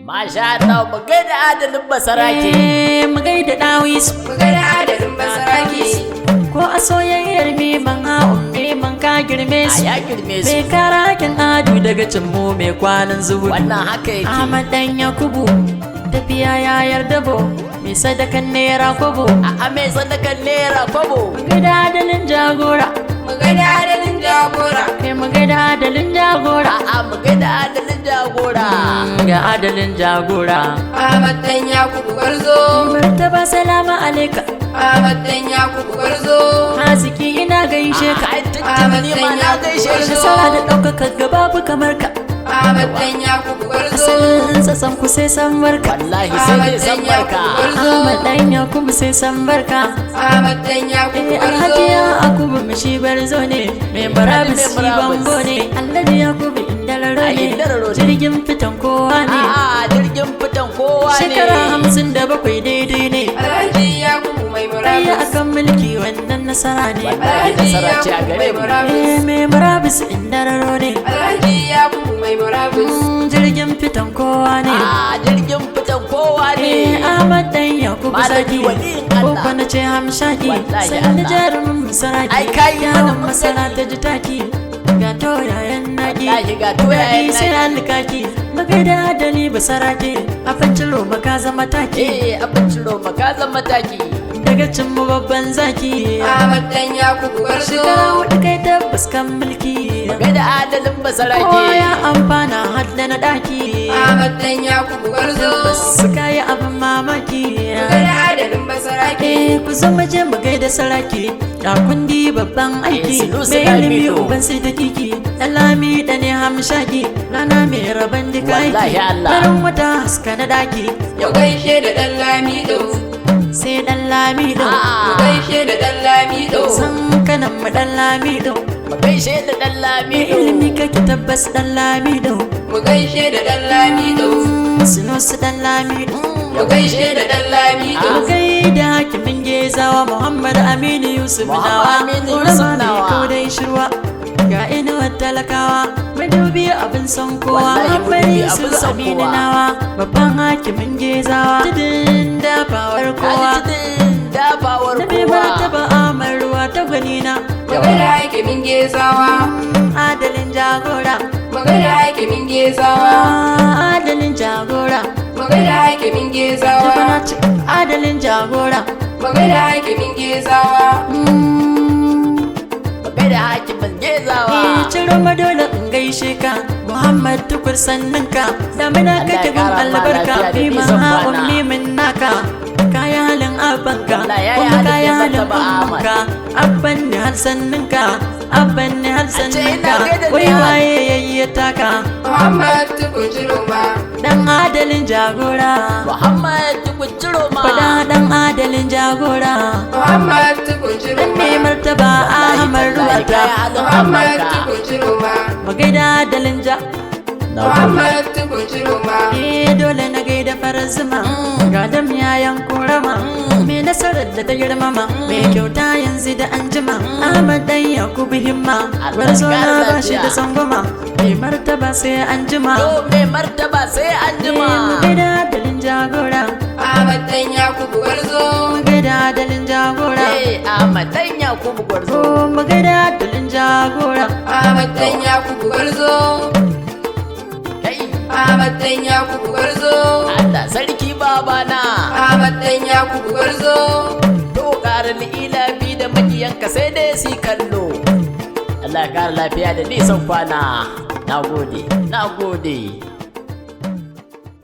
Masha Allah, mu gaida adalin basarake. Mu gaida dawis, mu gaida adalin basarake. Ko a soyayyar me man ha'un me man ka girme su. Ya girme su. Mai karakin adu daga cin mu mai kwanan zuhudu. Wannan haka yake. Ahmad dan Yakubu, tafiya ya yarda bo. Mai sadakan naira kobo. A'a mai sadakan naira kobo. Mu gaida adalin jagora. Mu gaida adalin jagora. Mu gaida adalin jagora. A'a mu gaida adalin jagora. Ga adalin jagora. Ahmad dan Yakubu Gwarzo. Martaba salama alaika. Ahmad dan Yakubu Gwarzo. Haziki ina gaishe ka. Ai tuntun ni ma na gaishe shi. Nasara da ɗaukaka gababu kamar ka. Ahmad dan Yakubu Gwarzo. Asalin sassan ku sai san barka. Wallahi sai dai san barka. Ahmad dan Yakubu sai san barka. Ahmad dan Yakubu Gwarzo. Alhaji Yakubu mishi barzo ne. Mai barabis shi bambo ne. Alhaji Yakubu indararo ne. Jirgin fitan kowa ne. A'a jirgin fitan kowa ne. Shekara 57 daidai ne. Alhaji Yakubu mai Ɗaya murabus. akan mulki wannan nasara ne. Wallahi nasara ce a gare mu. Mai barabis indararo ne. Alhaji Yakubu mai murabus. Jirgin fitan kowa ne. A'a jirgin fitan kowa ne. Ahmad dan Yakubu Malami Zaki. waliyin Ko Allah. kwana ce hamshaki. Wallahi Sanni Allah. jarumin masaraki. Ai, kai mana Yawan mun masara gani. ta ji taki. Ga toyayen naki. Wallahi ga toyayen Daɗi sai naki. alkaki. Magaida adali basarake. A fancin roma ka zama taki. Abincin Roma ka zama taki. Daga cin mu babban zaki. Ahmad dan Yakubu Gwarzo. Shekara 4 kai tabbas kan mulki. Gaida adalin basarake. Ko ya amfana har da na ɗaki. Ahmad dan Yakubu Gwarzo. Tabbas suka yi abin mamaki. Mu gaida adalin basarake. Ku zama je mu gaida saraki. Da kundi babban aiki. Sinusi Mai ilimi Lamido. uban sai ta kiki. Dalami da ne hamshaki. Rana mai rabon duka aiki. Wallahi Allah. Farin wata haska na daki. Mu gaishe da dan Lamido. Sai dan lamido. Mu gaishe da dan Lamido. San kanan mu dan lamido. Mu gaishe da ɗan Mai Lamido. ilimi kake tabbas dan lamido. Mu gaishe da dan Lamido. Sinusi dan lamido. Mu gaishe da dan Lamido. Mu gaida hakimin gezawa Muhammad Aminu Yusuf Muhammad Nawa. Aminu Yusuf Ƙorama mai Nawa. kaudai shirwa. Ga inuwar talakawa. Madubi abin son kowa. Wallahi Muhammad madubi Yusuf abin son Aminu kowa. Nawa. Babban hakimin gezawa. Tudun dafawar kowa. Kaji tudun dafawar Na mai kowa. martaba amar ruwa ta gwanina. Mu gaida hakimin Gezawa. Adalin jagora. Mu gaida hakimin Gezawa. Adalin jagora. Mu gaida hakimin Gezawa. Adalin jagora. Mu gaida hakimin Gezawa. Mu gaida hakimin gezawa. Ciro madola in gaishe ka Muhammad tukur sannan ka damina Allah ya kake gun kara ma albarka lafiya da bi man nisan ha kwana. ummi min naka kaya halin abanka Allah ya yi kuma halin kaya mai halin martaba Ahmad. ummanka abban ni har sannan ka abban ni har sannan ina ka gaida wai Nihan. waye yayi taka Muhammad Tukunjiroma. dan adalin jagora Muhammad Tukunjiro ma. fada dan adalin jagora Muhammad dan Tukunjiroma. mai martaba Ahmad ruwata Muhammad Tukunjiroma. mu gaida adalin Muhammad Tukunjiroma. dole na gaida farar zuma ga dam yayan korama me nasarar da ta girmama mai kyauta yanzu da anjima Ahmad dan Yakubu himma warzo na bashi da sangoma mai martaba sai anjima Yo mai martaba sai an jima. mu gaida dalin jagora Ahmad dan Yakubu Gwarzo. mu gaida dalin jagora Ahmad dan Yakubu Gwarzo. mu gaida dalin jagora Ahmad dan Yakubu Gwarzo. Kai Ahmad dan Yakubu Gwarzo. Allah sarki babana. Ahmad dan Yakubu Gwarzo. To ƙarar ilabi da makiyanka sai dai su kallo. Allah ya ƙara lafiya da nisan kwana. Na gode.